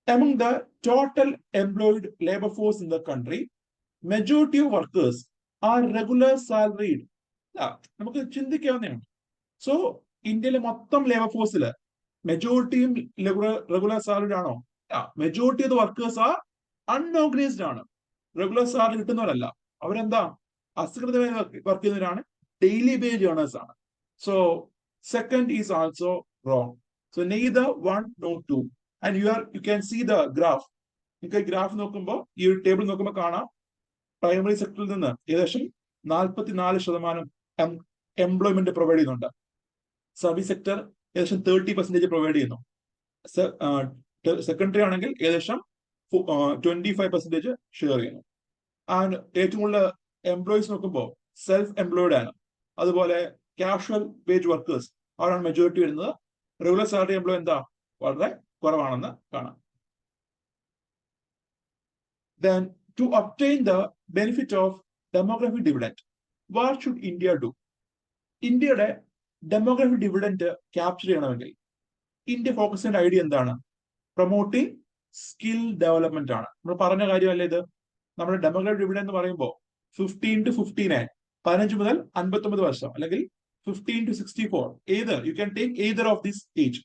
Among the total employed labor force in the country, majority of workers are regular salaried. നമുക്ക് ചിന്തിക്കാവുന്നതാണ്. സോ ഇന്ത്യയിലെ മൊത്തം ലേബർ ഫോഴ്സില് മെജോറിറ്റിയും regular salaried ആണോ? Majority of the workers are unorganised ആണ്. Regular salary കിട്ടുന്നവരല്ല. അവരെന്താ? അസംഘടിതമായി വർക്ക് ചെയ്യുന്നവരാണ്. ഡെയിലി വേജ് ഏണേഴ്സ് ആണ്. So second is also wrong. So neither one nor two. And you can see the graph. നിങ്ങൾക്ക് ഗ്രാഫ് നോക്കുമ്പോൾ, ഈ ഒരു ടേബിൾ നോക്കുമ്പോൾ കാണാം, പ്രൈമറി സെക്ടറിൽ നിന്ന് ഏകദേശം 44% എംപ്ലോയ്മെന്റ് പ്രൊവൈഡ് ചെയ്യുന്നുണ്ട്. സർവീസ് സെക്ടർ ഏകദേശം 30% പ്രൊവൈഡ് ചെയ്യുന്നു. സെക്കൻഡറി ആണെങ്കിൽ ഏകദേശം 25% ഷെയർ ചെയ്യുന്നു. ആൻഡ് ഏറ്റവും കൂടുതൽ എംപ്ലോയീസ് നോക്കുമ്പോൾ സെൽഫ് എംപ്ലോയിഡ് ആണ്. അതുപോലെ കാഷ്വൽ വേജ് വർക്കേഴ്സ് അവരാണ് മെജോറിറ്റി വരുന്നത്. റെഗുലർ സാലറി എംപ്ലോയ് എന്താ? വളരെ കുറവാണെന്ന് കാണാം. Then to obtain the benefit of demographic dividend, what should India do? ഇന്ത്യയുടെ ഡെമോഗ്രാഫിക് ഡിവിഡന്റ് ക്യാപ്ചർ ചെയ്യണമെങ്കിൽ ഇന്ത്യ ഫോക്കസ് ചെയ്യേണ്ട ഐഡിയ എന്താണ്? പ്രൊമോട്ടിംഗ് സ്കിൽ ഡെവലപ്മെന്റ് ആണ്. നമ്മൾ പറഞ്ഞ കാര്യമല്ലേ ഇത്? നമ്മുടെ ഡെമോഗ്രാഫിക് ഡിവിഡന്റ് എന്ന് പറയുമ്പോൾ 15 to 59, 15 മുതൽ 59 വർഷം, അല്ലെങ്കിൽ 15 to 64, either you can take either of this age.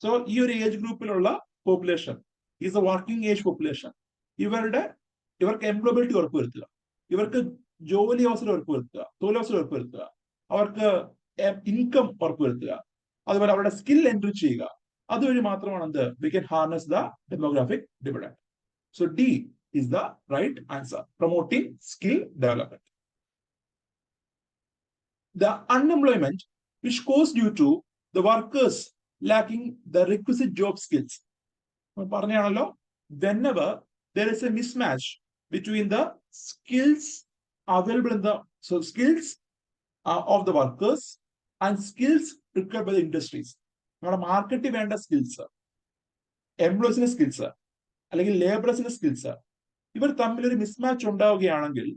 So ഈ ഒരു ഏജ് ഗ്രൂപ്പിലുള്ള population is a working age population. ഇവർക്ക് എംപ്ലോയബിലിറ്റി ഉറപ്പുവരുത്തുക, ഇവർക്ക് ജോലി അവസരം ഉറപ്പുവരുത്തുക, തൊഴിലവസരം ഉറപ്പുവരുത്തുക, അവർക്ക് ഇൻകം ഉറപ്പുവരുത്തുക, അതുപോലെ അവരുടെ സ്കിൽ എൻറിച്ച് ചെയ്യുക. അതുവഴി മാത്രമാണ് എന്ത്? We can harness the demographic dividend. So D is the right answer, promoting skill development. The unemployment which caused due to the workers lacking the requisite job skills. പറഞ്ഞാണല്ലോ, whenever there is a mismatch between the skills available in the skills of the workers and skills required by the industries. നമ്മുടെ മാർക്കറ്റിൽ വേണ്ട skills, എംപ്ലോയീസിന്റെ skills അല്ലെങ്കിൽ ലേബറേഴ്സിന്റെ skills, ഇവർ തമ്മിൽ ഒരു mismatch ഉണ്ടാവുകയാണെങ്കിൽ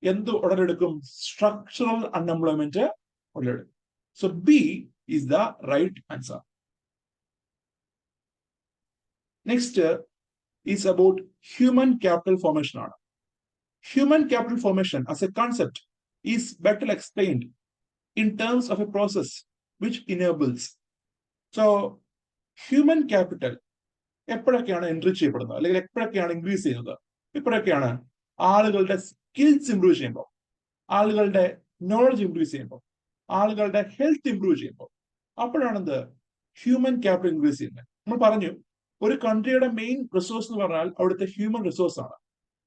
എന്ത് ഉടലെടുക്കും? സ്ട്രക്ചറൽ അൺഎംപ്ലോയ്മെന്റ് ഉടലെടുക്കും. So B is the right answer. Next is about human capital formation ആണ്. Human capital formation as a concept is better explained in terms of a process which enables. So human capital എപ്പോഴൊക്കെയാണ് enrich ചെയ്യപ്പെടുന്നത്, അല്ലെങ്കിൽ എപ്പോഴൊക്കെയാണ് increase ചെയ്യുന്നത്? ഇപ്പോഴൊക്കെയാണ് ആളുകളുടെ skills improve ചെയ്യുമ്പോൾ, ആളുകളുടെ knowledge improve ചെയ്യുമ്പോൾ, ആളുകളുടെ ഹെൽത്ത് ഇംപ്രൂവ് ചെയ്യുമ്പോൾ, അപ്പോഴാണ് എന്ത്? ഹ്യൂമൻ ക്യാപിറ്റൽ ഇൻക്രീസ് ചെയ്യുന്നത്. നമ്മൾ പറഞ്ഞു, ഒരു കൺട്രിയുടെ മെയിൻ റിസോഴ്സ് എന്ന് പറഞ്ഞാൽ അവിടുത്തെ ഹ്യൂമൻ റിസോഴ്സ് ആണ്.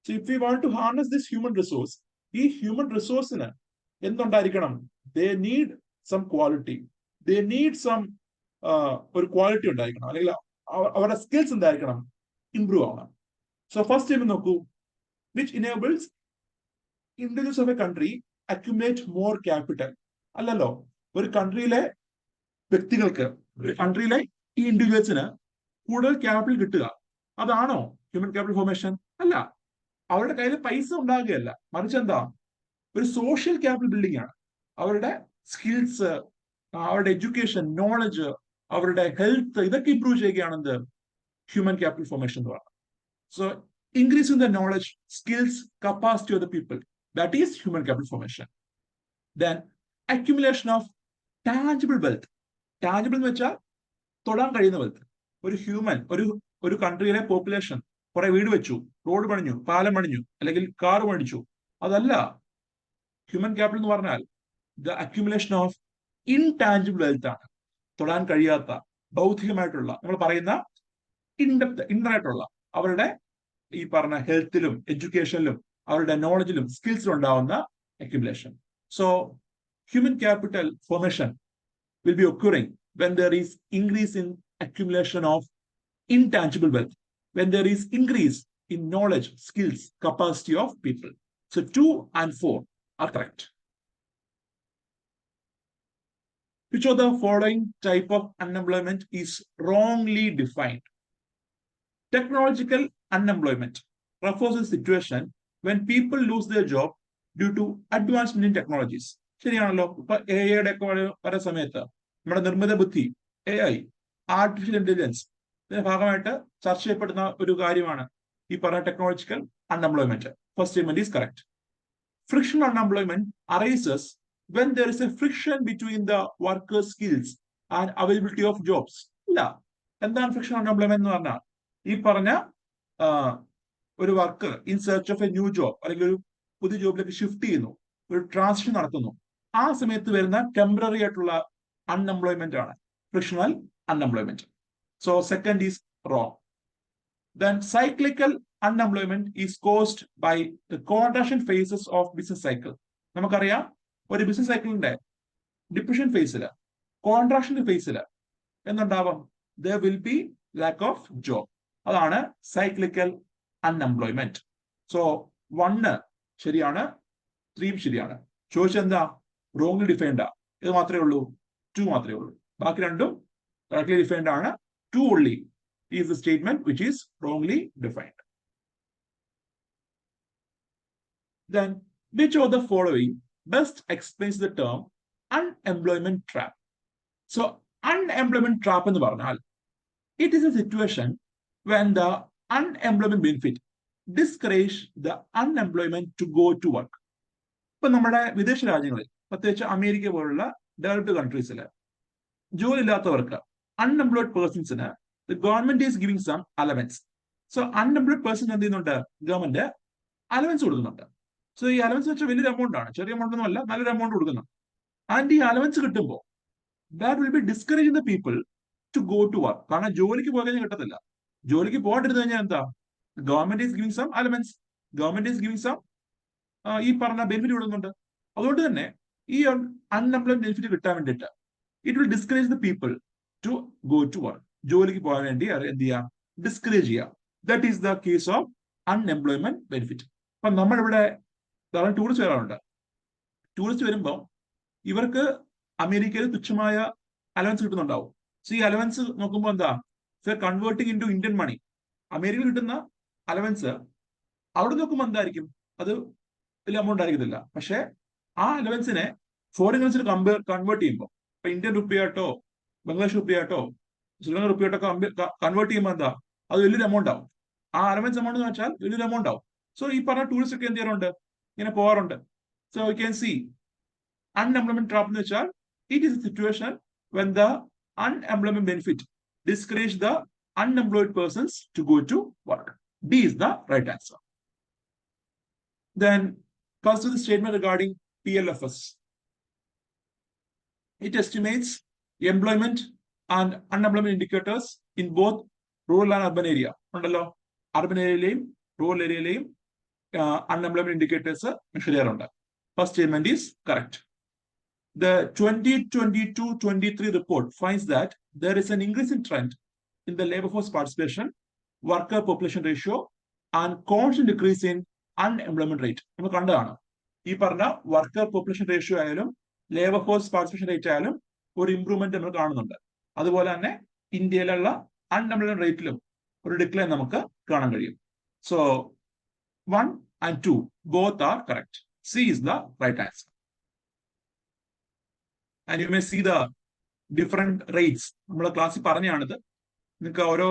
So if you want to harness this human resource, ഈ ഹ്യൂമൻ റിസോഴ്സിന് എന്തുണ്ടായിരിക്കണം? They need some quality, they need some ഒരു ക്വാളിറ്റി ഉണ്ടായിരിക്കണം, അല്ലെങ്കിൽ അവരുടെ സ്കിൽസ് എന്തായിരിക്കണം? ഇംപ്രൂവ് ആവണം. സോ ഫസ്റ്റ് ടൈം നോക്കൂ, which enables individuals of a country accumulate more capital. അല്ലല്ലോ, ഒരു കൺട്രിയിലെ വ്യക്തികൾക്ക്, ഒരു കൺട്രിയിലെ ഈ ഇൻഡിവിജ്വൽസിന് കൂടുതൽ ക്യാപിറ്റൽ കിട്ടുക, അതാണോ ഹ്യൂമൻ ക്യാപിറ്റൽ ഫോർമേഷൻ? അല്ല. അവരുടെ കയ്യിൽ പൈസ ഉണ്ടാകുകയല്ല, മറിച്ച് എന്താ? ഒരു സോഷ്യൽ ക്യാപിറ്റൽ ബിൽഡിംഗ് ആണ്. അവരുടെ സ്കിൽസ്, അവരുടെ എഡ്യൂക്കേഷൻ, നോളജ്, അവരുടെ ഹെൽത്ത്, ഇതൊക്കെ ഇംപ്രൂവ് ചെയ്യുകയാണെന്ത്? ഹ്യൂമൻ ക്യാപിറ്റൽ ഫോർമേഷൻ എന്ന് പറയുന്നത്. So increasing the knowledge, skills, capacity of the people, that is human capital formation. Then accumulation of tangible wealth. Tangible എന്ന് വെച്ചാൽ തൊടാൻ കഴിയുന്ന വെൽത്ത്. ഒരു ഹ്യൂമൻ, ഒരു കൺട്രിയിലെ പോപ്പുലേഷൻ കുറെ വീട് വെച്ചു, റോഡ് പണിഞ്ഞു, പാലം പണിഞ്ഞു, അല്ലെങ്കിൽ കാർ പണിച്ചു, അതല്ല ഹ്യൂമൻ ക്യാപിറ്റൽ എന്ന് പറഞ്ഞാൽ. The accumulation of intangible wealth ആണ്. തൊടാൻ കഴിയാത്ത, ഭൗതികമായിട്ടുള്ള, നമ്മൾ പറയുന്ന ഇൻഡയറക്റ്റ്, അവരുടെ ഈ പറഞ്ഞ ഹെൽത്തിലും എഡ്യൂക്കേഷനിലും അവരുടെ നോളജിലും സ്കിൽസിലും ഉണ്ടാവുന്ന accumulation. So human capital formation will be ഒക്യൂറിംഗ് when there is increase in accumulation of intangible wealth, when there is increase in knowledge, skills, capacity of people. So 2 and 4 are correct. Which of the following type of unemployment is wrongly defined? Technological unemployment refers to a situation when people lose their job due to advancement in technologies. ശരിയാണല്ലോ. ഇപ്പൊ A ഐയുടെ ഒക്കെ പല സമയത്ത് നമ്മുടെ നിർമ്മിത ബുദ്ധി, A I, artificial intelligence ഇതിന്റെ ഭാഗമായിട്ട് ചർച്ച ചെയ്യപ്പെടുന്ന ഒരു കാര്യമാണ് ഈ പറഞ്ഞ technological unemployment. First statement is correct. Frictional unemployment arises when there is a friction between the worker's skills and availability of jobs. ഇല്ല, എന്താണ് ഫ്രിക്ഷൻ അൺഎംപ്ലോയ്മെന്റ് എന്ന് പറഞ്ഞാൽ ഈ പറഞ്ഞ ഒരു worker in search of A new job അല്ലെങ്കിൽ ഒരു പുതിയ ജോബിലേക്ക് ഷിഫ്റ്റ് ചെയ്യുന്നു, ഒരു ട്രാൻസിഷൻ നടത്തുന്നു, ആ സമയത്ത് വരുന്ന ടെമ്പററി ആയിട്ടുള്ള അൺഎംപ്ലോയ്മെന്റ് ആണ് frictional unemployment. So second is wrong. Then cyclical unemployment is caused by the contraction phases of business cycle. നമുക്കറിയാം ഒരു ബിസിനസ് സൈക്കിളിന്റെ ഡിപ്രഷൻ ഫേസില്, കോൺട്രാക്ഷൻ ഫേസില് എന്തുണ്ടാവും? there will be lack of job. അതാണ് സൈക്ലിക്കൽ അൺഎംപ്ലോയ്മെന്റ്. സോ 1 ശരിയാണ്, 3 ശരിയാണ്. ചോദിച്ചെന്താ? Wrongly defined. ഇത് മാത്രമേ ഉള്ളൂ, 2 മാത്രമേ ഉള്ളൂ. ബാക്കി രണ്ടും കറക്റ്റ്ലി ഡിഫൈൻഡ് ആണ്. 2 only is the statement which is wrongly defined. Then, which of the following best explains the term unemployment trap? So, unemployment trap എന്ന് പറഞ്ഞാൽ it is a situation when the unemployment benefit discourage the unemployment to go to work. ഇപ്പൊ നമ്മുടെ വിദേശ രാജ്യങ്ങളിൽ, പ്രത്യേകിച്ച് America പോലുള്ള developed കൺട്രീസിൽ ജോലി ഇല്ലാത്തവർക്ക്, unemployed പേഴ്സൺസിന് the government is giving some allowance. So unemployed person എന്ത് ചെയ്യുന്നുണ്ട്? ഗവൺമെന്റ് അലവൻസ് കൊടുക്കുന്നുണ്ട്. സോ ഈ അലവൻസ് വെച്ചാൽ വലിയൊരു എമൗണ്ട് ആണ്, ചെറിയ എമൗണ്ട് ഒന്നും അല്ല, നല്ലൊരു എമൗണ്ട് കൊടുക്കുന്നു. ആൻഡ് ഈ അലവൻസ് കിട്ടുമ്പോൾ that will be discouraging the people to go to work. കാരണം ജോലിക്ക് പോകാൻ കിട്ടത്തില്ല. ജോലിക്ക് പോകാണ്ടിരുന്നു കഴിഞ്ഞാൽ എന്താ? Government is giving some allowance, government is giving some ഈ പറഞ്ഞ ബെനിഫിറ്റ് കൊടുക്കുന്നുണ്ട്. അതുകൊണ്ട് തന്നെ ഈ അൺഎംപ്ലോയ്ഡ് ബെനിഫിറ്റ് കിട്ടാൻ വേണ്ടിയിട്ട് it will discourage the people to go to work. ജോലിക്ക് പോകാൻ വേണ്ടി എന്ത് ചെയ്യാം? ഡിസ്കറേജ് ചെയ്യാം. That is the case of unemployment benefit. അപ്പൊ നമ്മളിവിടെ ധാരാളം ടൂറിസ്റ്റ് വരാറുണ്ട്. ടൂറിസ്റ്റ് വരുമ്പോൾ ഇവർക്ക് അമേരിക്കയിൽ തുച്ഛമായ അലവൻസ് കിട്ടുന്നുണ്ടാവും. സോ ഈ അലവൻസ് നോക്കുമ്പോൾ എന്താ? Converting into Indian money, അമേരിക്കയിൽ കിട്ടുന്ന അലവൻസ് അവിടെ നോക്കുമ്പോൾ എന്തായിരിക്കും? അത് വലിയ എമൗണ്ട് ആയിരിക്കത്തില്ല. പക്ഷെ ആ അലവൻസിനെ ഫോറിൻ കറൻസിയിൽ കൺവേർട്ട് ചെയ്യുമ്പോൾ, ഇപ്പൊ ഇന്ത്യൻ റുപ്പിയാട്ടോ ബംഗ്ലാദേശ് റുപ്പിയാട്ടോ ശ്രീലങ്ക റുപ്പിയായിട്ടൊക്കെ കൺവേർട്ട് ചെയ്യുമ്പോൾ എന്താ? അത് വലിയൊരു എമൗണ്ട് ആവും. ആ അലവൻസ് എമൗണ്ട് എന്ന് വെച്ചാൽ വലിയൊരു എമൗണ്ട് ആവും. സോ ഈ പറഞ്ഞ ടൂറിസ്റ്റ് ഒക്കെ എന്ത് ചെയ്യാറുണ്ട്? ഇങ്ങനെ പോകാറുണ്ട്. So you can see unemployment trap എന്ന് വെച്ചാൽ it is a situation when the unemployment benefit discourage the unemployed persons to go to work. D is the right answer. Then comes to the statement regarding PLFS. It estimates employment and unemployment indicators in both rural and urban area. ഉണ്ടല്ലോ, urban ഏരിയയിലെയും rural ഏരിയയിലെയും unemployment indicators measure ചെയ്യാറുണ്ട്. First statement is correct. The 2022-23 report finds that there is an increasing trend in the labor force participation, worker population ratio, and constant decrease in unemployment rate. നമ്മൾ കണ്ടതാണ്. ഈ പറഞ്ഞ worker population ratio ആയാലും labour force participation rate ആയാലും ഒരു improvement നമ്മൾ കാണുന്നുണ്ട്. അതുപോലെ തന്നെ ഇന്ത്യയിലുള്ള അൺഎംപ്ലോയ്മെന്റ് റേറ്റിലും ഒരു ഡിക്ലൈൻ നമുക്ക് കാണാൻ കഴിയും. So 1 and 2 both are correct. C is the right answer. And you may see the different rates. നമ്മുടെ ക്ലാസ്സിൽ പറഞ്ഞാണിത്. നിങ്ങൾക്ക് ഓരോ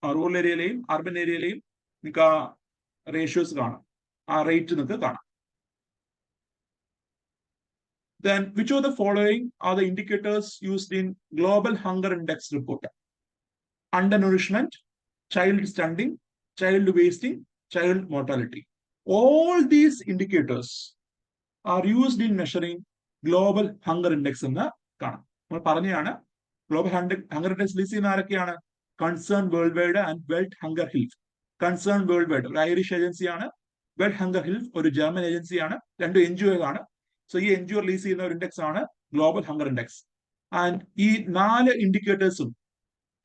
റൂറൽ ഏരിയയിലെയും അർബൻ ഏരിയയിലെയും നിങ്ങൾക്ക് ആ റേഷ്യോസ് കാണാം, ആ റേറ്റ് നിങ്ങൾക്ക് കാണാം. Then, which of the following are the indicators used in Global Hunger Index report? Undernourishment, child stunting, child wasting, child mortality. All these indicators are used in measuring Global Hunger Index എന്ന് കാണാം. നമ്മൾ പറഞ്ഞാണ് global hunger index list ചെയ്യുന്ന ആരൊക്കെയാണ്? Concern Worldwide and World Hunger Hilfe. Concern Worldwide ഒരു Irish ഏജൻസിയാണ്, World Hunger Hilfe ഒരു German ഏജൻസിയാണ്, രണ്ടും NGO ആണ്. സോ ഈ NGO റിലീസ് ചെയ്യുന്ന ഒരു ഇൻഡെക്സ് ആണ് ഗ്ലോബൽ ഹങ്കർ ഇൻഡെക്സ്. ആൻഡ് ഈ 4 ഇൻഡിക്കേറ്റേഴ്സും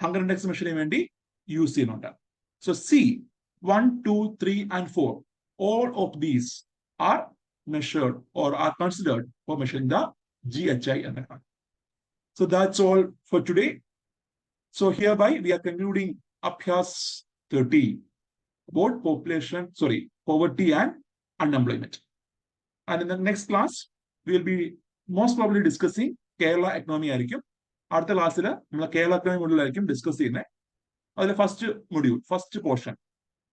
ഹങ്കർ ഇൻഡെക്സ് മെഷർ ചെയ്യാൻ വേണ്ടി യൂസ് ചെയ്യുന്നുണ്ട്. So C 1, 2, 3 and 4 all of these are measured or are considered for measuring the GHI എന്നതാണ്. So that's all for today. So hereby we are concluding Abhyaas 30 about poverty and unemployment. And in the next class, we will be most probably discussing Kerala economy ആയിരിക്കും. അടുത്ത ക്ലാസ്സിൽ നമ്മൾ Kerala economy മോഡ്യൂളായിരിക്കും discuss ചെയ്യുന്നത്. അതിലെ first portion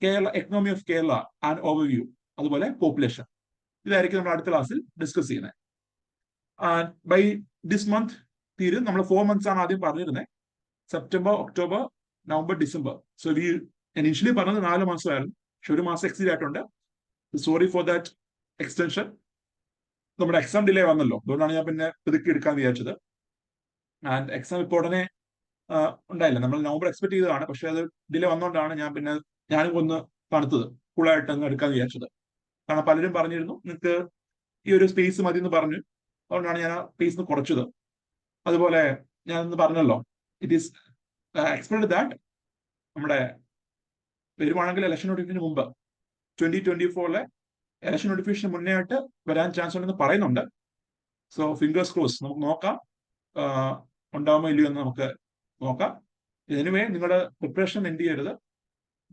Kerala economy of Kerala and overview, അതുപോലെ population, ഇതായിരിക്കും നമ്മൾ അടുത്ത ക്ലാസ്സിൽ ഡിസ്കസ് ചെയ്യുന്നത്. ആൻഡ് ബൈ ദിസ് മന്ത് തീരും. നമ്മൾ 4 months ആണ് ആദ്യം പറഞ്ഞിരുന്നത്, September, October, November, December. So ഞാൻ ഇനിഷ്യലി പറഞ്ഞത് 4 മാസമായിരുന്നു, പക്ഷെ 1 മാസം എക്സീഡ് ആയിട്ടുണ്ട്. Sorry for that extension. നമ്മുടെ എക്സാം ഡിലേ വന്നല്ലോ, അതുകൊണ്ടാണ് ഞാൻ പിന്നെ പുതുക്കി എടുക്കാൻ വിചാരിച്ചത്. ആൻഡ് എക്സാം ഇപ്പോൾ ഉടനെ ഉണ്ടായില്ല, നമ്മൾ നവംബർ എക്സ്പെക്ട് ചെയ്തതാണ്, പക്ഷെ അത് ഡിലേ വന്നുകൊണ്ടാണ് ഞാനും ഒന്ന് തണുത്തത് കൂളായിട്ട് അങ്ങ് എടുക്കാൻ വിചാരിച്ചത്. കാരണം പലരും പറഞ്ഞിരുന്നു നിങ്ങൾക്ക് ഈ ഒരു സ്പേസ് മതി എന്ന് പറഞ്ഞു, അതുകൊണ്ടാണ് ഞാൻ ആ സ്പേസ് കുറച്ചത്. അതുപോലെ ഞാൻ ഒന്ന് പറഞ്ഞല്ലോ, ഇറ്റ് ഈസ് എക്സ്പെക്ടഡ് ദാറ്റ് നമ്മുടെ വരുവാണെങ്കിൽ ഇലക്ഷൻ നോട്ടിഫിക്കേഷന് മുമ്പ് 2024 ഇലക്ഷൻ നോട്ടിഫിക്കേഷൻ മുന്നേ ആയിട്ട് വരാൻ ചാൻസ് ഉണ്ടെന്ന് പറയുന്നുണ്ട്. സോ ഫിംഗേഴ്സ് ക്രോസ്, നമുക്ക് നോക്കാം ഉണ്ടാവുമോ ഇല്ലയോ എന്ന് നമുക്ക് നോക്കാം. എനിവേ നിങ്ങളുടെ പ്രിപ്പറേഷൻ എന്ത് ചെയ്യരുത്,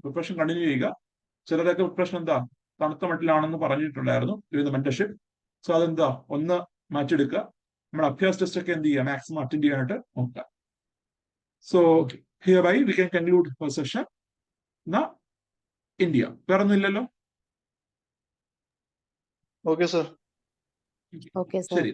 പ്രിപ്പറേഷൻ കണ്ടിന്യൂ ചെയ്യുക. ചിലരൊക്കെ പ്രിപ്പറേഷൻ എന്താ തണുത്ത മട്ടിലാണെന്ന് പറഞ്ഞിട്ടുണ്ടായിരുന്നു വിവിധ മെന്റർഷിപ്പ്. സോ അതെന്താ ഒന്ന് മാറ്റിയെടുക്കുക. നമ്മുടെ അഭ്യാസ് ടെസ്റ്റ് ഒക്കെ എന്ത് ചെയ്യുക, മാക്സിമം അറ്റൻഡ് ചെയ്യാനായിട്ട് നോക്കുക. So here we can conclude fir session. എന്നാ ഇന്ത്യ വേറെ ഒന്നും ഇല്ലല്ലോ.
Okay sir.
ശരി.